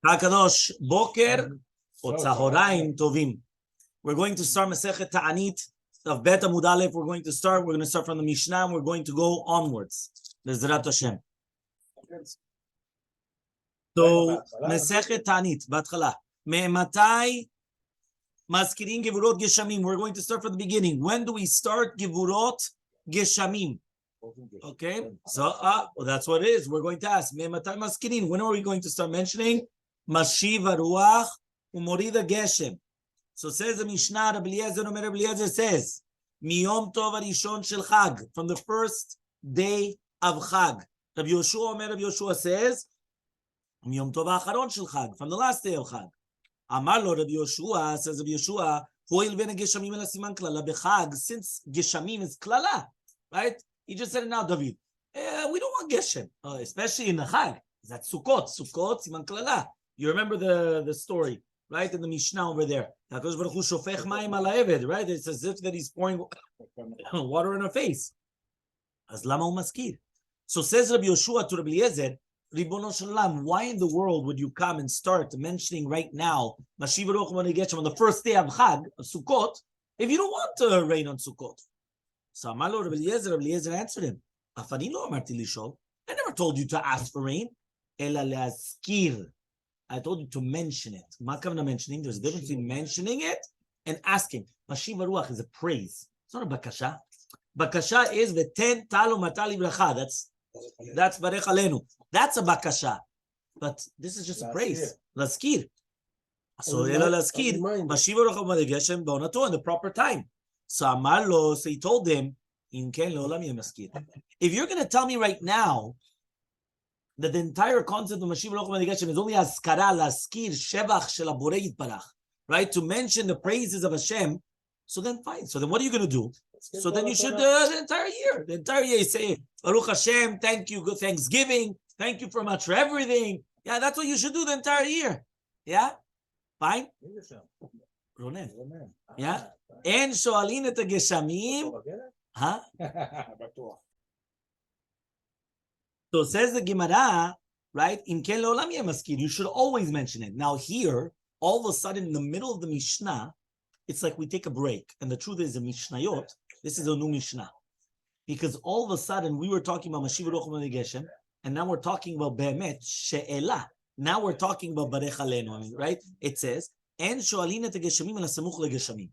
Hakadosh Boker or Tzahoraim Tovim. We're going to start Masechet Ta'anit of Bet Amud Aleph. We're going to start from the Mishnah and we're going to go onwards. Bezrat Hashem. So Masechet Ta'anit, Batchala. Me'matai Maskirin Gevurot Geshamim. We're going to start from the beginning. When do we start Gevurot Geshamim? Okay, so well, that's what it is. We're going to ask. Me'matai Maskirin. When are we going to start mentioning Mashiva Ruach Umorida Geshem? So says the Mishnah, Rabbi Eliezer says, Miyom Tov Arishon Shel Chag, from the first day of Chag. Rabbi Yoshua says, Miyom Tov Acharon Shel Chag, from the last day of Chag. Amar lo Rabbi Yoshua, says Rabbi Yoshua, Hoil v'ne Geshamim el siman klala b'Chag, since Geshamim is klala, right? He just said it now, David. We don't want Geshem, especially in the Chag. That's Sukkot, siman klala. You remember the story, right? In the Mishnah over there. Right? It's as if that he's pouring water in her face. As lama umaskir. So says Rabbi Yoshua to Rabbi Eliezer, Ribono Shalom, why in the world would you come and start mentioning right now Mashiva Ruach Umorida on the first day of Chag, of Sukkot, if you don't want to rain on Sukkot? So Amalo Rabbi Eliezer answered him, Afani lo amarti lishol. I never told you to ask for rain. Ela leazkir. I told you to mention it. Makavna mentioning. There's a difference between mentioning it and asking. Mashiva Ruach is a praise. It's not a bakasha. Bakasha is v'ten talo matali bracha. That's barech alenu. That's a bakasha. But this is just a praise. Laskir. So ela laskir. Mashiva Ruach Umorida Geshem b'onato in the proper time. So Amarlo. So he told him, In ken le'olam yeh maskir. If you're going to tell me right now that the entire concept of Mashiva Ruach Umorida Geshem is only askara, laskir, shevach shel haborei yitbarach, right? To mention the praises of Hashem. So then fine. So then what are you going to do? So then you should the entire year you say Baruch Hashem, thank you, good Thanksgiving, thank you for much for everything. Yeah, that's what you should do the entire year. Yeah, fine. Ronen. Yeah. En shoalin et geshamim. Huh? So says the Gemara, right? In ken le'olam yeh maskir. You should always mention it. Now here, all of a sudden, in the middle of the Mishnah, it's like we take a break. And the truth is, in Mishnayot, this is a new Mishnah. Because all of a sudden, we were talking about Mashiva Ruach Umorida Geshem, and now we're talking about Be'emet, She'elah. Now we're talking about Barech Alenu, right? It says, En shoalin et geshamim el samuch legeshamim.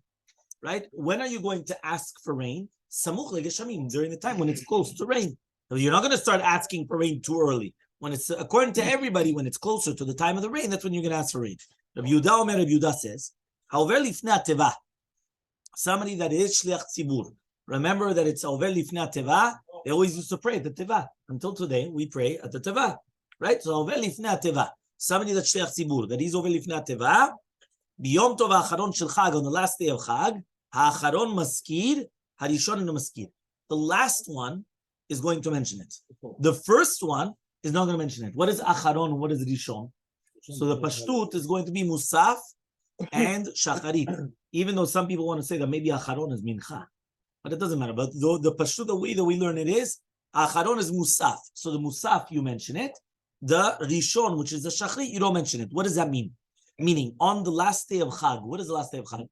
Right? When are you going to ask for rain? Samuch legeshamim, during the time when it's close to rain. So you're not going to start asking for rain too early. When it's, according to everybody, when it's closer to the time of the rain, that's when you're going to ask for rain. Rabbi Yehuda says, however, lifnei teva, somebody that is shliach tzibur. Remember that it's over lifnei teva. They always used to pray at the teva. Until today, we pray at the teva, right? So over lifnei teva, somebody that's shliach tzibur, that is over lifnei teva. Biyom tov ha'acharon shel Chag, on the last day of Chag, ha'acharon maskir, harishon no maskir. The last one is going to mention it. The first one is not going to mention it. What is acharon? What is rishon? So the pashtut is going to be musaf and shacharit. Even though some people want to say that maybe acharon is mincha, but it doesn't matter. But the pashtut, the way that we learn it is acharon is musaf. So the musaf, you mention it. The rishon, which is the shacharit, you don't mention it. What does that mean? Meaning on the last day of Chag. What is the last day of Chag?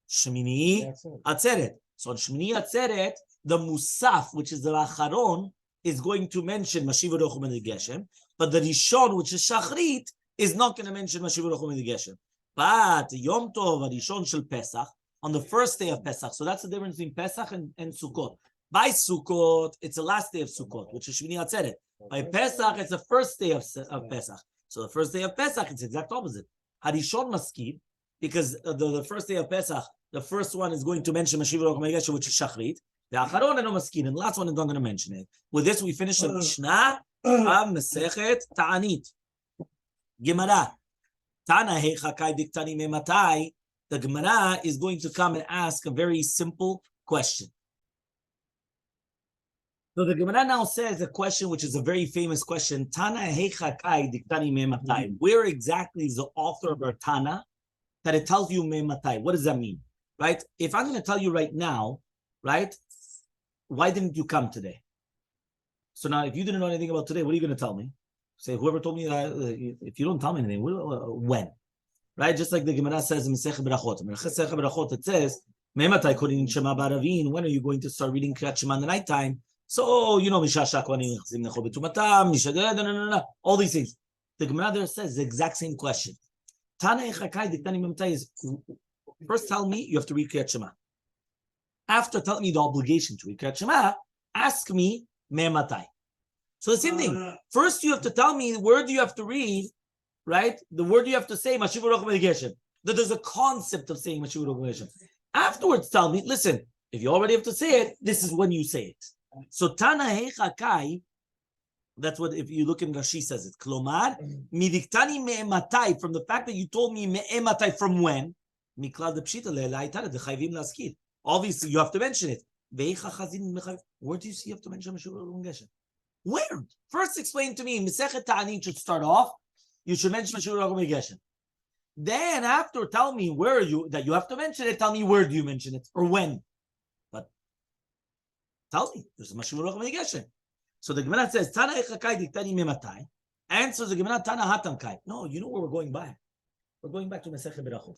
Shmini Atzeret. So on Shmini Atzeret, the musaf, which is the acharon, is going to mention Mashiva Ruach Umorida Geshem, but the rishon, which is shacharit, is not going to mention Mashiva Ruach Umorida Geshem. But Yom Tov Rishon Shel Pesach, on the first day of Pesach. So that's the difference between Pesach and Sukkot. By Sukkot, it's the last day of Sukkot, which is Shmini Atzeret. By Pesach, it's the first day of Pesach. So the first day of Pesach, it's the exact opposite. Harishon Maskir, because the first day of Pesach, the first one is going to mention Mashiva Ruach Umorida Geshem, which is shacharit. The acharon and maskir, and the last one is not going to mention it. With this, we finish the Mishnah of Masechet Ta'anit. Gemara. Tana hechakai diktani mematai. The Gemara is going to come and ask a very simple question. So the Gemara now says a question which is a very famous question. Tana hechakai diktani mematai. Where exactly is the author of our Tana that it tells you mematai? What does that mean? Right? If I'm going to tell you right now, right? Why didn't you come today? So now, if you didn't know anything about today, what are you going to tell me? Say, whoever told me that, if you don't tell me anything, when? Right? Just like the Gemara says in Masechta Berachot. In Masechta Berachot, it says, when are you going to start reading Kriyat Shema in the nighttime? So, you know, all these things. The Gemara there says the exact same question. Is first tell me you have to read Kriyat Shema. After telling me the obligation to read Kriyat Shema, ask me me'matai. So the same thing. First you have to tell me the word you have to read, right? The word you have to say, Mashiv Ruach Megeshem. That there's a concept of saying Mashiv Ruach Megeshem. Afterwards tell me, listen, if you already have to say it, this is when you say it. So Tana Hechakai, that's what, if you look in Rashi says it. Klomar, midiktani me'ematai, from the fact that you told me me'ematai from when, miklad pshita le'la'itara, the chayvim laskir. Obviously, you have to mention it. Where do you see you have to mention Mashiv Ruach Megeshem? Where? First explain to me, Masechet Ta'anit should start off, you should mention Mashiv Ruach Megeshem. Then after, tell me where that you have to mention it, tell me where do you mention it, or when. But tell me, there's a Mashiv Ruach Megeshem. So the Gemara says, Tana Echakai diktani mematai. Answers the Gemara, Tana Hatamkai. No, you know where we're going back. We're going back to Masechet Berachot.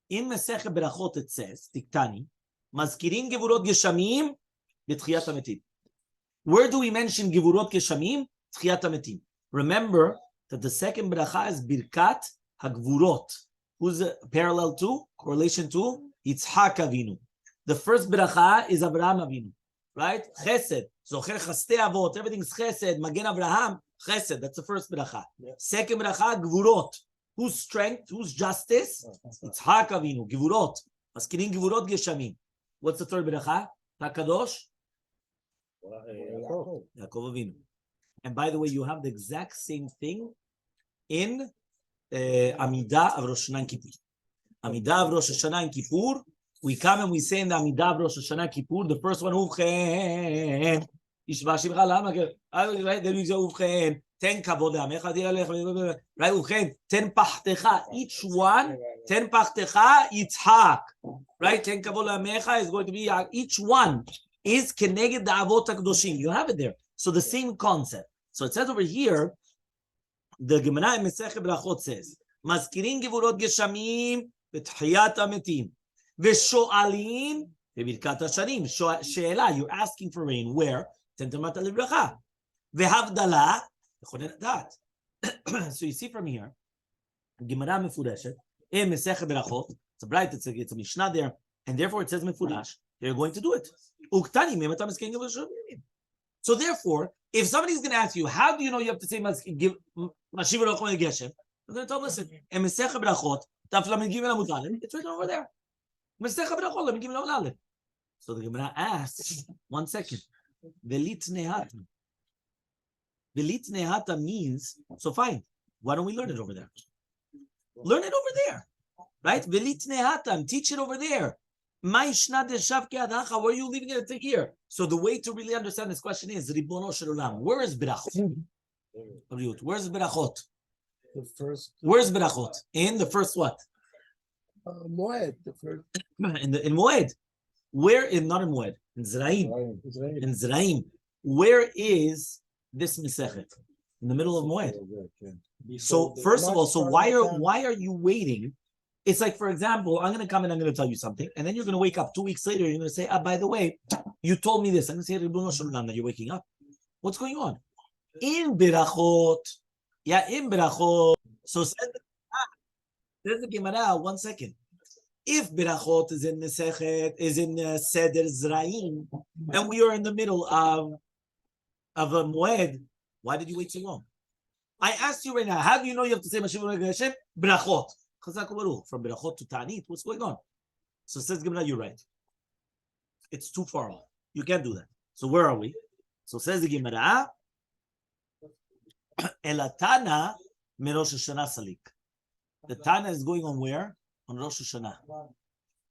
In Masechet Berachot it says, diktani, mazkirin gevurot geshamim b'tchiyat hametim. Where do we mention gevurot geshamim? Tchiyat hametim. Remember that the second bracha is birkat hagvurot. Who's parallel to, correlation to? Yitzhak Avinu. The first bracha is Abraham Avinu, right? Chesed, zocher chaste avot, everything's chesed. Magen Abraham, chesed. That's the first bracha. Yeah. Second bracha, gvurot. Whose strength? Whose justice? Yitzhak Avinu. Gvurot. Maskirin gvurot geshamim. What's the third bracha? Hakadosh. Yaakov Avinu. And by the way, you have the exact same thing in Amidah of Rosh Hashanah and Kippur. Amidah of Rosh Hashanah and Kippur, we come and we say in the Amidah of Rosh Hashanah and Kippur, the first one, Uvchen, then we say Uvchen, ten kavod le'amecha, right, Uvchen, ten pachtecha, each one, ten pachtecha, Yitzhak, right, ten kavod le'amecha is going to be, each one is keneged the avot hakadoshim. You have it there. So the same concept. So it says over here, the Gemara in Masechet Berachot says, "Mazkirin gevurot geshamim v'tchiyat hametim v'sho'alin v'birkat hashanim." She'ela, you're asking for rain. Where? Tentemat lebracha v'havdalah v'chonet dat. So you see from here, Gemara mefureshet in Masechet Berachot. It's a bright. It's a Mishnah there, and therefore it says mefurash. They're going to do it. Uktani me'matam mazkirin gevurot geshamim. So therefore, if somebody's going to ask you, how do you know you have to say give Mashiv Ruach Megeshem? I'm going to tell them, listen, in Masechet Berachot, Daf Lamed Gimel Amud Aleph, it's written over there. Masechet Berachot, Lamed Gimel Amud Aleph. So the Gemara asks, 1 second, Velit Nehata. Velit Nehata means, so fine, why don't we learn it over there? Learn it over there, right? Velit Nehata, teach it over there. Where are you leaving it to here? So the way to really understand this question is Ribono Shel Olam. Where is Berachot? Where's Berachot? The first. Where's Berachot? In the first what? Moed. The first. In Moed. Where in not in Moed? In Zraim. In Zraim. Where is this Masechet? In the middle of Moed. So first of all, so why are you waiting? It's like, for example, I'm going to come and I'm going to tell you something, and then you're going to wake up 2 weeks later, and you're going to say, by the way, you told me this. I'm going to say, Ribono Shel Olam, that you're waking up. What's going on? In Berachot. Yeah, in Berachot. So says the Gemara, 1 second. If Berachot is in Masechet, is in Seder Zraim, and we are in the middle of a Moed, why did you wait so long? I asked you right now, how do you know you have to say Mashiv Ruach Megeshem? Berachot. From Berachot to Ta'anit, what's going on? So says Gemara, you're right. It's too far off. You can't do that. So where are we? So says the Gemara, Elatana me Rosh Hashanah Salik. The Tana is going on where? On Rosh Hashanah.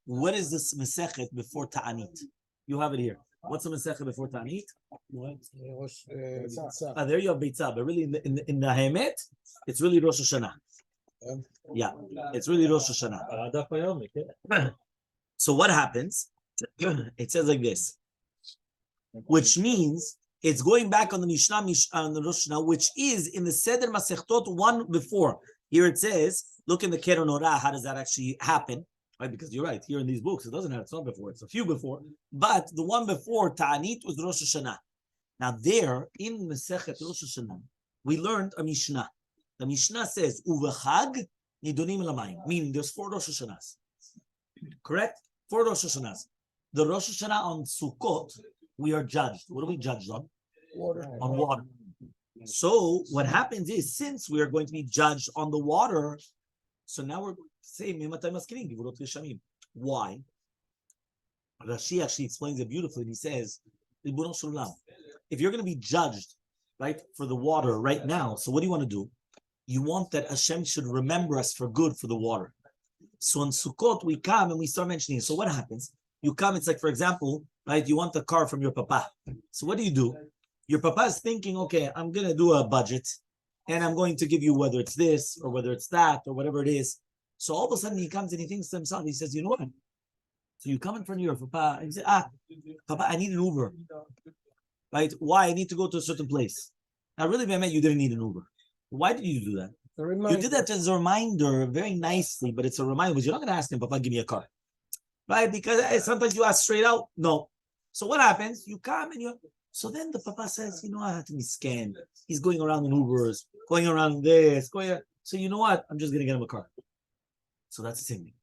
What is this Masechet before Ta'anit? You have it here. What's the Masechet before Ta'anit? There you have Beitzah, but really in the Hamet, it's really Rosh Hashanah. Yeah, it's really Rosh Hashanah. So what happens? It says like this, which means It's going back on the Mishnah, on the Rosh Hashanah, which is in the Seder Masechtot one before. Here it says, look in the Keren Orah, how does that actually happen? Right, because you're right, here in these books, it doesn't have, it's not before, it's a few before. But the one before, Ta'anit, was Rosh Hashanah. Now there, in Masechet Rosh Hashanah, we learned a Mishnah. The Mishnah says, Uvechag nidonim lamayim, meaning there's 4 Rosh Hashanahs. Correct? 4 Rosh Hashanahs. The Rosh Hashanah on Sukkot, we are judged. What are we judged on? Water. On water. So what happens is, since we are going to be judged on the water, so now we're saying, why? Rashi actually explains it beautifully. He says, if you're going to be judged, right, for the water right now, so what do you want to do? You want that Hashem should remember us for good for the water. So in Sukkot, we come and we start mentioning it. So what happens? You come, it's like, for example, right, you want the car from your papa. So what do? Your papa is thinking, okay, I'm going to do a budget and I'm going to give you whether it's this or whether it's that or whatever it is. So all of a sudden he comes and he thinks to himself, he says, you know what? So you come in front of your papa and you say, papa, I need an Uber. Right? Why? I need to go to a certain place. Now, really, I meant you didn't need an Uber. Why did you do that? You did that as a reminder very nicely, but it's a reminder because you're not going to ask him, papa, give me a car. Right? Because sometimes you ask straight out, no. So what happens? You come and so then the papa says, you know, I have to be scammed. He's going around in Ubers, going around this, so you know what? I'm just going to get him a car. So that's the same thing.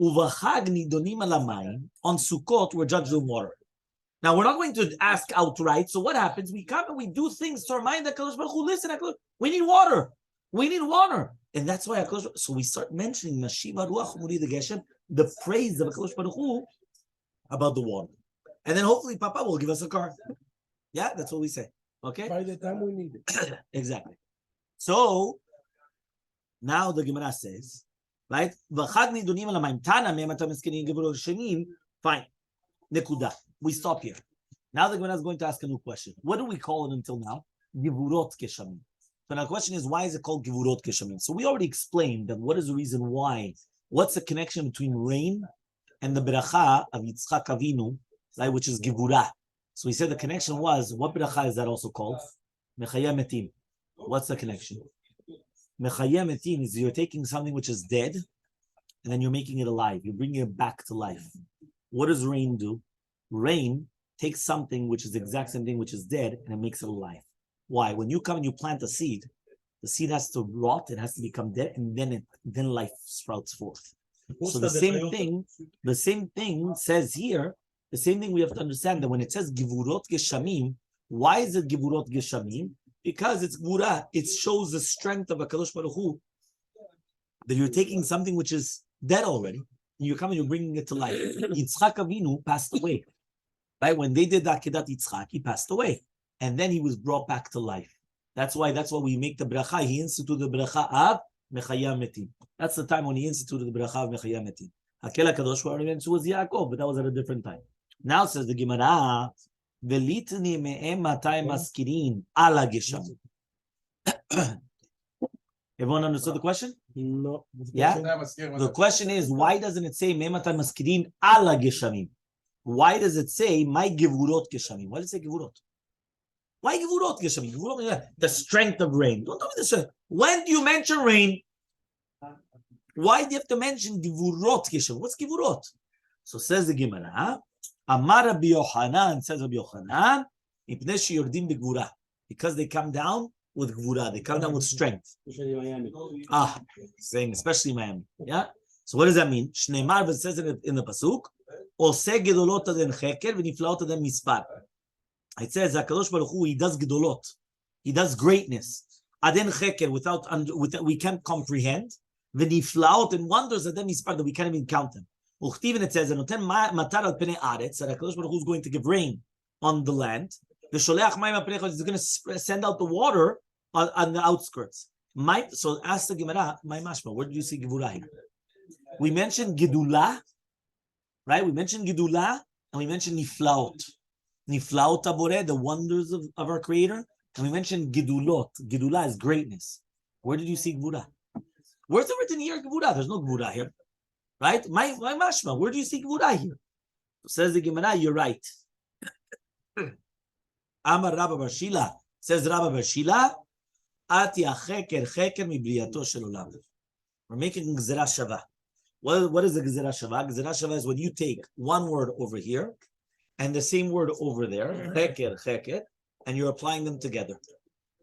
Uvachag nidonim alamayim. On Sukkot, we're judged in water. Now, we're not going to ask outright. So what happens? We come and we do things to remind the HaKadosh Baruch Hu, listen, we need water. We need water. And that's why so we start mentioning Mashiva Ruach Muri the Geshem, the praise of HaKadosh Baruch Hu about the water. And then hopefully Papa will give us a car. Yeah, that's what we say. Okay? By the time we need it. Exactly. So, now the Gemara says, right? Fine. Nekuda. We stop here. Now the Gemara is going to ask a new question. What do we call it until now? Givurot Keshamim. So now the question is, why is it called Givurot Keshamim? So we already explained that what is the reason why. What's the connection between rain and the beracha of Yitzchak Avinu, right, which is Givurah. So we said the connection was, what beracha is that also called? Mechaya Metim. What's the connection? Mechaya Metim is you're taking something which is dead, and then you're making it alive. You're bringing it back to life. What does rain do? Rain takes something which is the exact same thing which is dead, and it makes it alive. Why? When you come and you plant a seed, the seed has to rot, it has to become dead, and then life sprouts forth. So the same thing says here, the same thing we have to understand that when it says Givurot Geshamim, why is it Givurot Geshamim? Because it's Gvura. It shows the strength of HaKadosh Baruch Hu, that you're taking something which is dead already, and you're coming, you're bringing it to life. Yitzchak Avinu passed away. Right? When they did Akedat Yitzchak, he passed away. And then he was brought back to life. That's why we make the bracha. He instituted the bracha of Mechaya Metim. That's the time when he instituted the bracha of Mechaya Metim. Hakel HaKadosh was Yaakov, but that was at a different time. Now says the Gemara, Velitni me'em matay maskirin ala gesham. Everyone understood the question? No. Yeah? The question is, why doesn't it say me'em matay maskirin ala geshamim? Why does it say my givurot geshamim? Why does it say givurot? Why givurot geshamim? The strength of rain. Don't tell me the strength. When do you mention rain? Why do you have to mention givurot geshamim? What's givurot? So says the Gemara, Amar Rabbi Yochanan, says Rabbi Yochanan, because they come down with gvura, they come down with strength. Saying especially Miami. Yeah. So what does that mean? Shneimar, but it says it in the pasuk, Oseh gedolot aden cheker v'niflaot aden mispar. It says HaKadosh Baruch Hu, he does gedolot, he does greatness. Aden cheker, without we can't comprehend. V'niflaot, and wonders aden mispar that we can't even count them. It says that HaKadosh Baruch Hu is going to give rain on the land. He's going to send out the water on the outskirts. So ask the Gemara, where do you see Gevurah here? We mentioned Gedulah, right? We mentioned Gedulah and we mentioned Niflaot. Niflaot Abore, the wonders of our Creator. And we mentioned Gedulot. Gedulah is greatness. Where did you see Gevurah? Where's it written here, Gevurah? There's no Gevurah here. Right? My mashma, where do you see Gevurah here? Says the Gemara, you're right. Amar Rabbi Bar Shila. Says Rabbi Bar Shila, Ati acheker cheker mibriyato shel olam. We're making gzera shava. What is the gzera shava? Gzera shava is when you take one word over here and the same word over there, cheker, cheker, and you're applying them together.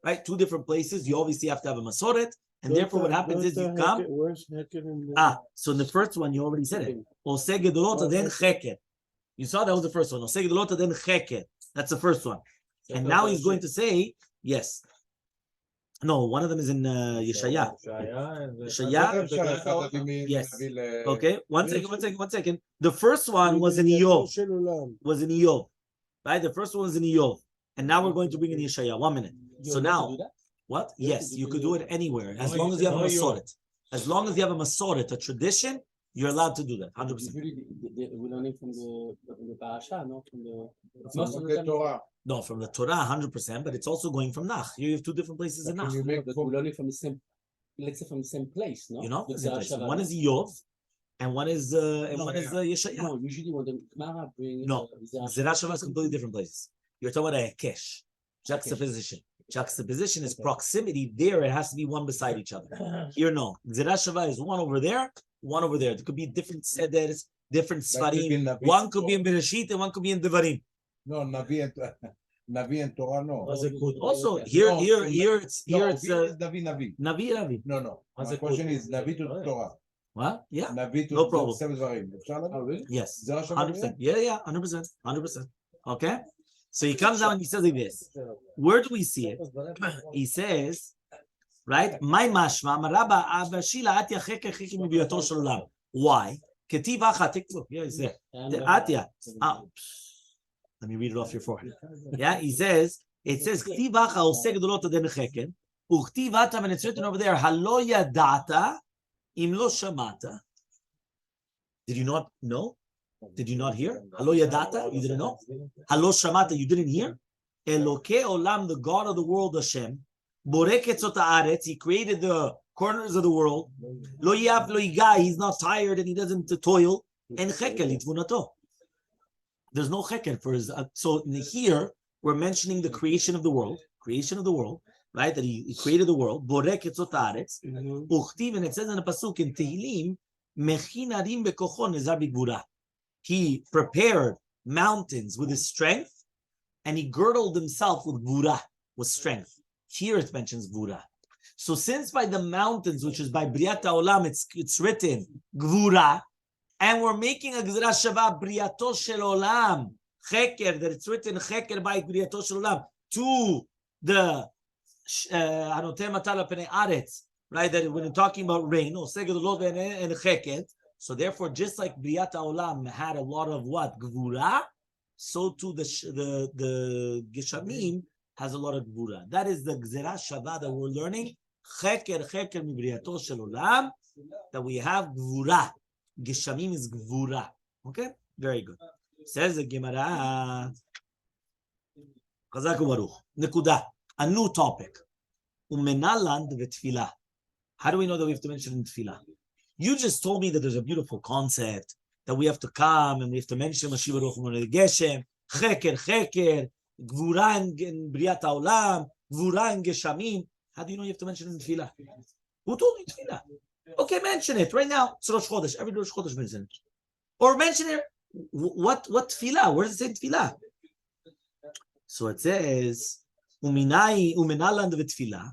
Right? Two different places. You obviously have to have a masoret, and therefore what happens is you come. Where's heker in the... So in the first one, you already said it. Ose gedolot then cheker. You saw that was the first one. Ose gedolot then cheker. That's the first one. And now he's going to say, yes. No, one of them is in Yeshaya. Yeshaya. Yes. Okay. One second. The first one was in Eov. Right? The first one was in Eov. And now we're going to bring in Yeshaya. 1 minute. So now, what? Yes, you could do it anywhere. As long as you have a masoret. As long as you have a masoret, a tradition, you're allowed to do that. 100%. We're learning from the parasha, not from the Torah. No, from the Torah, 100%, but it's also going from Nach. You have two different places in Nach. We're learning from the same, let's say from the same place, no? You know, the same place. One is Yov, and one is Yeshaya. No, usually when the Gemara brings... No, Zerah Shava is completely different places. You're talking about a Hekesh, juxtaposition. Juxtaposition is proximity. There, it has to be one beside each other. Here, no. Zerah Shava is one over there, one over there. There could be different seders, different svarim. One could be in Bereshit and one could be in Devarim. No, Navi and Torah, no. Also, here it's Navi. No. My question is Navi to Torah. What? Yeah. Navi to No problem. Yes. 100%. Yeah, 100%. Okay? So he comes out and he says like this. Where do we see it? He says, right? My mashma, maraba abashila atia cheke cheke mibiyato shel olam. Why? Ketiv achat. Take a look. Yeah, it's there. The atia. Let me read it off your forehead. Yeah, he says, it says, Ketiv acha oseh gedolot aden cheken, uketiv atam, and it's written over there, halo yadata, im lo shamata. Did you not know? Did you not hear? Halo yadata, you didn't know? Halo shamata, you didn't hear? Elokei olam, the God of the world, Hashem, borek etzot haaretz, he created the corners of the world. Lo yav lo yigai, he's not tired and he doesn't toil. En chekel itvunato. There's no cheker for his. So here we're mentioning the creation of the world, right? That he created the world. Borek etzot haaretz. Uchtiv, and it says in the pasuk in Tehillim, mechin harim bekocho nezar bigvura. He prepared mountains with his strength, and he girdled himself with gvura, with strength. Here it mentions gvura. So since by the mountains, which is by Briat HaOlam, it's written gvura, and we're making a gzera shava briyato shel olam cheker, that it's written cheker by briyato shel olam to the anotem atala penei aretz, right? That when we're talking about rain, or seged lo and cheker. So therefore, just like Briat HaOlam had a lot of what gvura, so too the Geshamim has a lot of gvura. That is the gzera shava that we're learning. Cheker mi briyato shel olam, that we have gvura. Geshamim is gvura. Okay? Very good. Says the Gemara. Chazak u'baruch. Nekuda. A new topic. Umenaland v'tfilah. How do we know that we have to mention in tfilah? You just told me that there's a beautiful concept that we have to come and we have to mention Mashiach Baruch Hu Geshem, Cheker, Gvura in Briat HaOlam, Gvura in Geshamim. How do you know you have to mention in tfilah? Who told you tfilah? Okay, mention it right now. It's Rosh Chodesh. Every Rosh Chodesh mention it. Or mention it. What tefillah? Where does it say tefillah? So it says, Uminaland v'tefillah.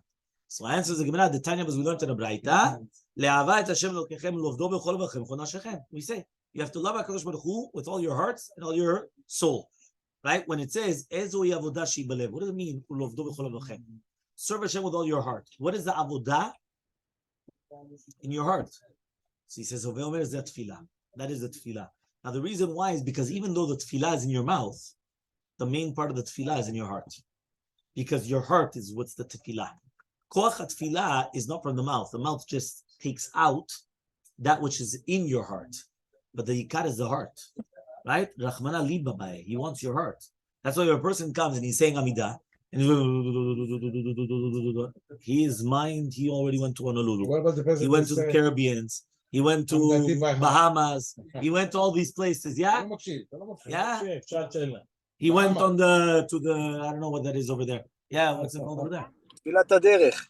So answers the Gemara, the Tanya, as we learned in the Braita, Le'ava et Hashem Elokechem lovdo b'chol v'chem chonashechem. We say, you have to love HaKadosh Baruch Hu with all your hearts and all your soul. Right? When it says, Ezoi avodah she'balev, what does it mean? Lovdo b'chol v'chem. Serve Hashem with all your heart. What is the avodah? In your heart. So he says, Omer is that tefillah. That is the tefillah. Now the reason why is because even though the tefillah is in your mouth, the main part of the tefillah is in your heart. Because your heart is what's the tefillah. Koach tefillah is not from the mouth. The mouth just takes out that which is in your heart. But the yikar is the heart. Right? Rachmana libabai. He wants your heart. That's why if a person comes and he's saying Amidah, and his mind, he already went to Honolulu. He went to the Caribbean. He went to Bahamas. He went to all these places. Yeah? Yeah? He went on to the, I don't know what that is over there. Yeah, what's it called over there? תפילת הדרך.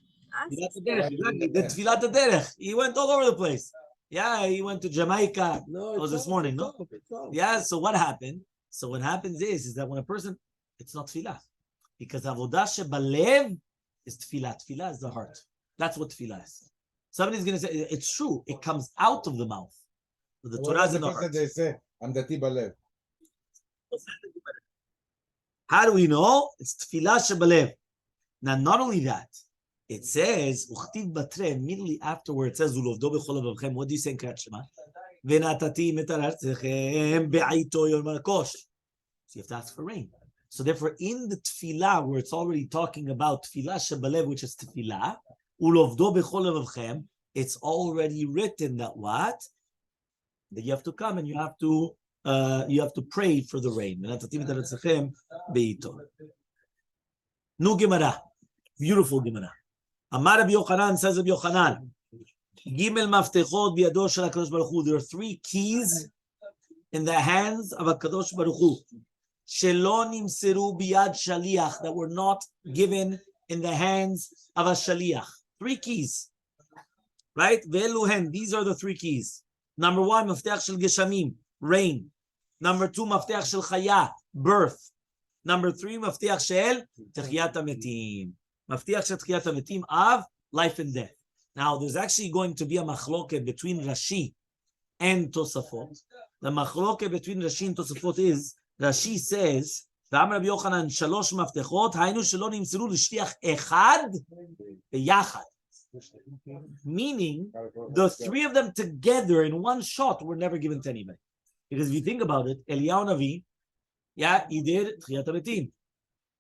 Tfilat Haderech, exactly. The Tfilat Haderech. He went all over the place. Yeah, he went to Jamaica. That was this morning, no? Yeah, so what happened? So what happens is that when a person, it's not tefillah. Because avodah shebalev is tefillah. Tefillah is the heart. That's what tefillah is. Somebody's going to say, it's true. It comes out of the mouth. But the Torah is in the heart. They say, "Amdati balev." How do we know? It's tefillah shebalev. Now, not only that, it says, Uchtiv batre, immediately afterwards, it says, Ulovdo b'chol avavchem. What do you say in Kriyat Shema? V'natati metarartechem be'aito yom malkosh. So you have to ask for rain. So therefore, in the tefillah, where it's already talking about tefillah shebalev, which is tefillah, Ulovdo b'chol avavchem, it's already written that what? That you have to come and you have to pray for the rain. V'natati metarartechem be'aito. Nu Gemara. Beautiful Gemara. Amar Rabbi Yochanan, says Rabbi Yochanan, Gimel maftechot biyado shel HaKadosh Baruch Hu. There are 3 keys in the hands of HaKadosh Baruch Hu. Shelo nimseru biyad shaliach, that were not given in the hands of a shaliach. 3 keys. Right? Ve'eluhen, these are the 3 keys. Number 1, mafteach shel geshamim, rain. Number 2, mafteach shel chaya, birth. Number 3, mafteach shel techiyat hametim. Mafteach shel techiyat hametim of life and death. Now, there's actually going to be a machloket between Rashi and Tosafot. The machloket between Rashi and Tosafot is, Rashi says, V'amar Rabbi Yochanan, shalosh maftechot, haynu shelo nimseru l'shliach echad b'yachad. Meaning, the 3 of them together in one shot were never given to anybody. Because if you think about it, Eliyahu Navi, yeah, he did Tchiyat HaMetim.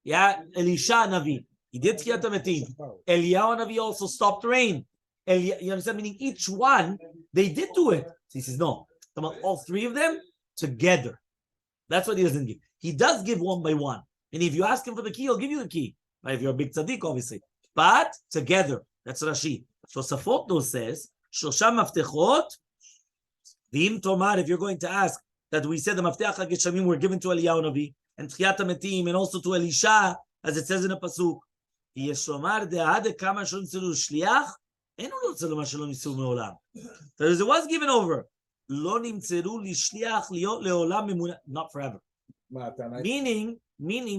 Yeah, Elisha Navi, he did Tchiyat HaMetim. Eliyahu Navi also stopped rain. You understand? Meaning each one, they did do it. So he says, no, all 3 of them together. That's what he doesn't give. He does give one by one. And if you ask him for the key, he'll give you the key. Right? If you're a big tzaddik, obviously. But together, that's Rashi. So Safot says, Shosha maftechot, v'im tomar, if you're going to ask, that we said the Mafteach HaGeshamim were given to Eliyahu Navi, and Tchiyat HaMetim, and also to Elisha, as it says in the Pasuk. Yeshomar de'ade kama shelo nimseru l'shliach, enu lo tzelu ma shelo nimseru me'olam. So it was given over. Lo nimseru l'shliach liot le'olam memuna, not forever. Meaning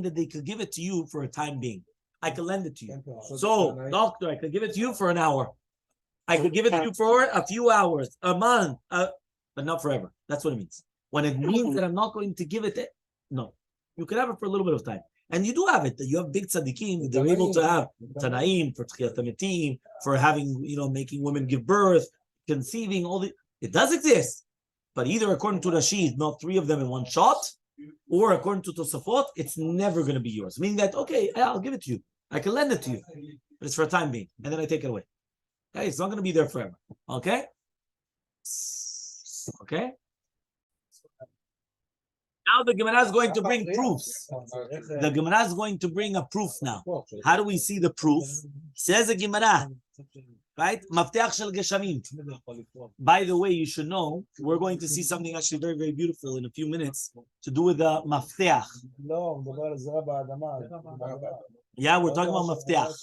that they could give it to you for a time being. I could lend it to you. So, doctor, I could give it to you for an hour. I could give it to you for a few hours, a month, but not forever. That's what it means. When it means that I'm not going to give it, no. You can have it for a little bit of time. And you do have it. You have big tzaddikim. They're able to have tanaim for tchiyat hametim, for having, making women give birth, conceiving, all the. It does exist. But either according to Rashi, not 3 of them in one shot, or according to Tosafot, it's never going to be yours. Meaning that, okay, I'll give it to you. I can lend it to you. But it's for a time being. And then I take it away. Okay? It's not going to be there forever. Okay? Okay? Now the Gemara is going to bring proofs. The Gemara is going to bring a proof now. How do we see the proof? Says the Gemara, right? Mafteach shel geshamim. By the way, you should know, we're going to see something actually very, very beautiful in a few minutes to do with the mafteach. Yeah, we're talking about mafteach.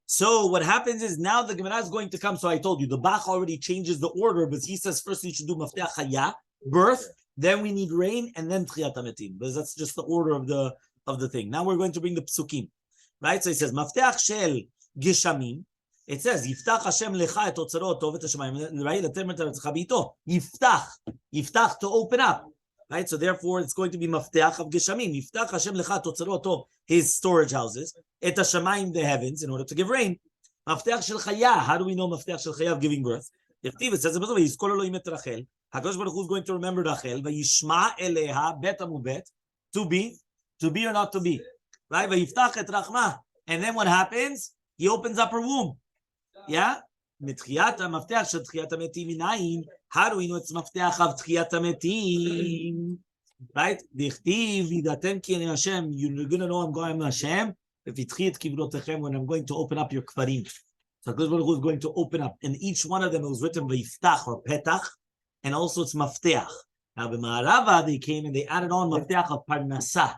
So what happens is now the Gemara is going to come. So I told you, the Bach already changes the order, but he says first you should do mafteach haya, birth, then we need rain, and then tchiyat hametim. Because that's just the order of the thing. Now we're going to bring the psukim. Right? So it says, mafteach shel geshamim. It says, yiftach Hashem lecha et otzarot tov et hashemayim. Right? Yiftach, to open up. Right? So therefore, it's going to be mafteach of geshamim. Yiftach Hashem lecha et otzarot tov, his storage houses, et hashemayim, the heavens, in order to give rain. Mafteach shel chaya. How do we know mafteach shel chaya of giving birth? It says, v'yizkor Elohim et Rachel. HaKadosh Baruch Hu is going to remember Rachel. V'yishma eleha bet amubet. To be or not to be. Right? V'yiftach et rachma. And then what happens? He opens up her womb. Yeah? Mitchiyat ha-mafteach shel tchiyat hametim minayin. How do we know it's mafteach of tchiyat hametim? Right? Dichtiv yidatem ki ani Hashem. You're going to know I'm going to Hashem. V'yitchiyat kivrotechem, when I'm going to open up your kvarim. So HaKadosh Baruch Hu is going to open up. And each one of them was written v'yiftach or petach. And also it's mafteach. Now, b'ma'arava, they came and they added on mafteach of parnasa.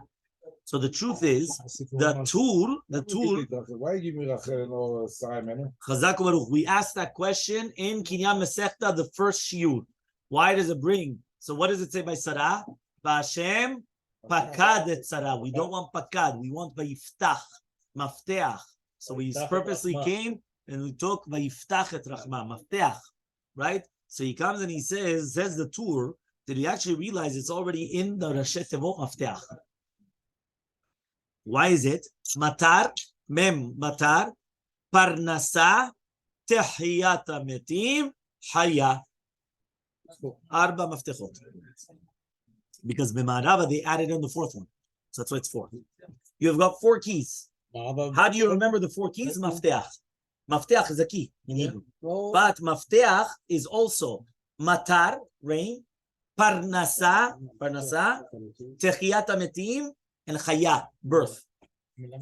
So the truth is, the tool. Why give me Rachel no Sarah Menu? Chazak Baruch. We asked that question in Kinyan Masechta, the first shiur. Why does it bring? So what does it say by Sarah? V'Hashem pakad et Sarah. We don't want pakad. We want vayiftach, mafteach. So we purposely came and we took vayiftach et rachma, mafteach, right? So he comes and he says the tour. Did he actually realize it's already in the Rashet Tevot mafteach? Why is it? Matar, matar, parnasa, tehiyat metim, haya. Arba maftechot. Because b'ma'arava they added in the fourth one. So that's why it's 4. You have got 4 keys. How do you remember the 4 keys? Mafteach. Mafteach is a key in Hebrew. But mafteach is also matar, rain, parnasa, techiyat metim, and chaya, birth.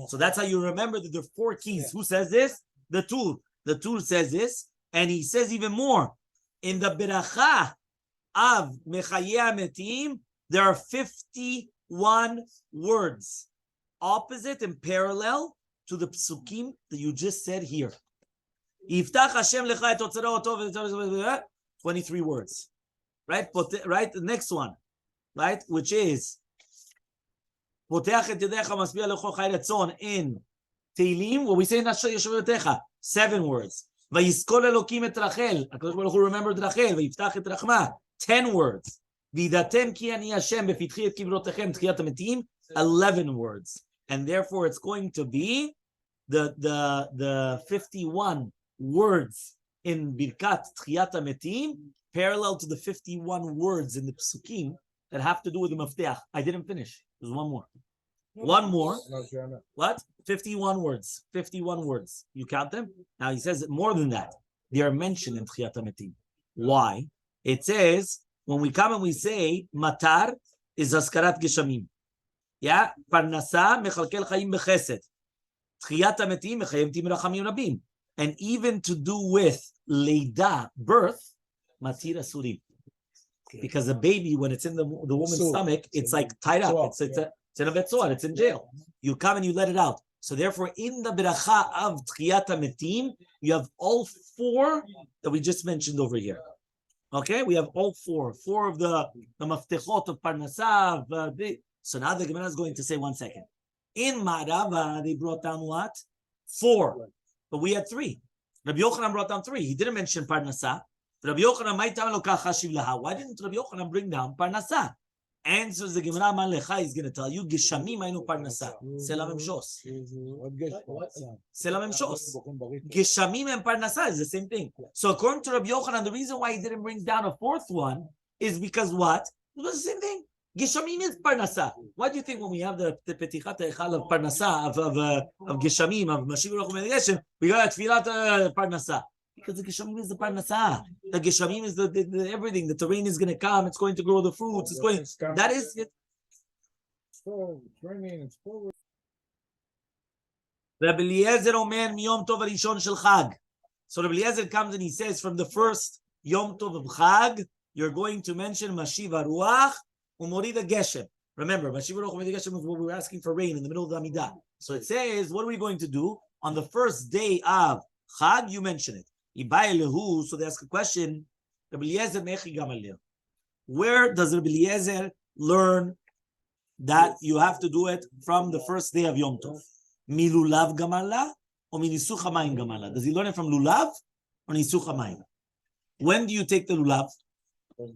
So that's how you remember that there are 4 keys. Who says this? The Tur. The Tur says this, and he says even more. In the beracha of mechaya metim, there are 51 words, opposite and parallel to the psukim that you just said here. Yiftach Hashem lecha et otzaro otov, 23 words, right? Right. The next one, right, which is Poteach et yedecha masbia lechol chai ratzon in Teilim. What we say in Yeshuv Yotecha, 7 words. Vayiskol Elokim et Rachel. HaKadosh Baruch Hu remembered Rachel. Vayiftach et Rachma, 10 words. Vidatem ki ani Hashem befitchi et kivrotechem tchiyat hametim, 11 words. And therefore it's going to be the 51 words in Birkat tchiyat hametim, parallel to the 51 words in the psukim that have to do with the mafteach. I didn't finish. There's one more. One more. What? 51 words. 51 words. You count them? Now he says more than that. They are mentioned in Tchiyat HaMetim. Why? It says, when we come and we say, Matar is Askarat Geshamim. Yeah? Parnasa mechalkel chayim bechesed. Tchiyat HaMetim mechayim tim rachamim rabim. And even to do with Leida, birth, Matir Asurim. Because a baby, when it's in the woman's stomach, it's like tied up. It's in a betzor, it's in jail. You come and you let it out. So therefore, in the beracha of Tchiyat HaMetim, you have all 4 that we just mentioned over here. Okay, we have all 4 of the maftechot of parnasa. So now the Gemara is going to say 1 second. In Ma'arava, they brought down what? 4, but we had 3. Rabbi Yochanan brought down 3. He didn't mention parnasa. Rabbi Yochanan, why didn't Rabbi Yochanan bring down parnasa? Answers the Gemara Malecha is going to tell you, Geshamim ainu parnasa. Selam emshos. Selam emshos. Geshamim and parnasa is the same thing. So according to Rabbi Yochanan, the reason why he didn't bring down a 4th one is because what? It was the same thing. Geshamim is parnasa. Why do you think when we have the Petichat Hechal of parnasa, of Geshamim, of Mashiach Baruch Hu, we got Tfilat parnasa? Because the Geshamim is the parnasa. The Geshamim is the everything. The terrain is going to come. It's going to grow the fruits. It's going. That is it. Rabbi Eliezer Omer miyom tov harishon shel Chag. So Rabbi Eliezer comes and he says, from the first Yom Tov of Chag, you're going to mention Mashiv Haruach u'morid Geshem. Remember, Mashiv Haruach u'morid Geshem is what we were asking for rain in the middle of the Amidah. So it says, what are we going to do on the first day of Chag? You mention it. So they ask a question. Where does Rabbi Eliezer learn that you have to do it from the first day of Yom Tov? Milulav gamala or minisuch hamayim gamala? Does he learn it from lulav or nisuch hamayim? When do you take the lulav? First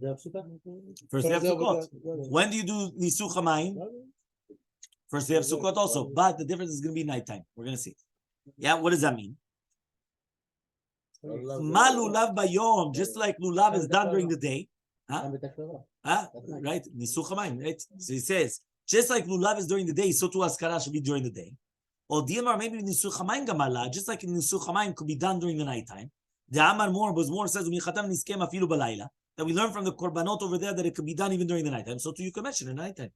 day of Sukkot. When do you do nisuch hamayim? First day of Sukkot also. But the difference is going to be nighttime. We're going to see. Yeah, what does that mean? Ma lulav bayom, just like lulav is done during the day. Right? Nisuch hamayim, right? So he says, just like lulav is during the day, so too askara should be during the day. Or Dilmar, maybe nisuch hamayim gamala, just like nisuch hamayim could be done during the nighttime. The Amar More says, that we learn from the korbanot over there that it could be done even during the nighttime. So too you can mention in the nighttime.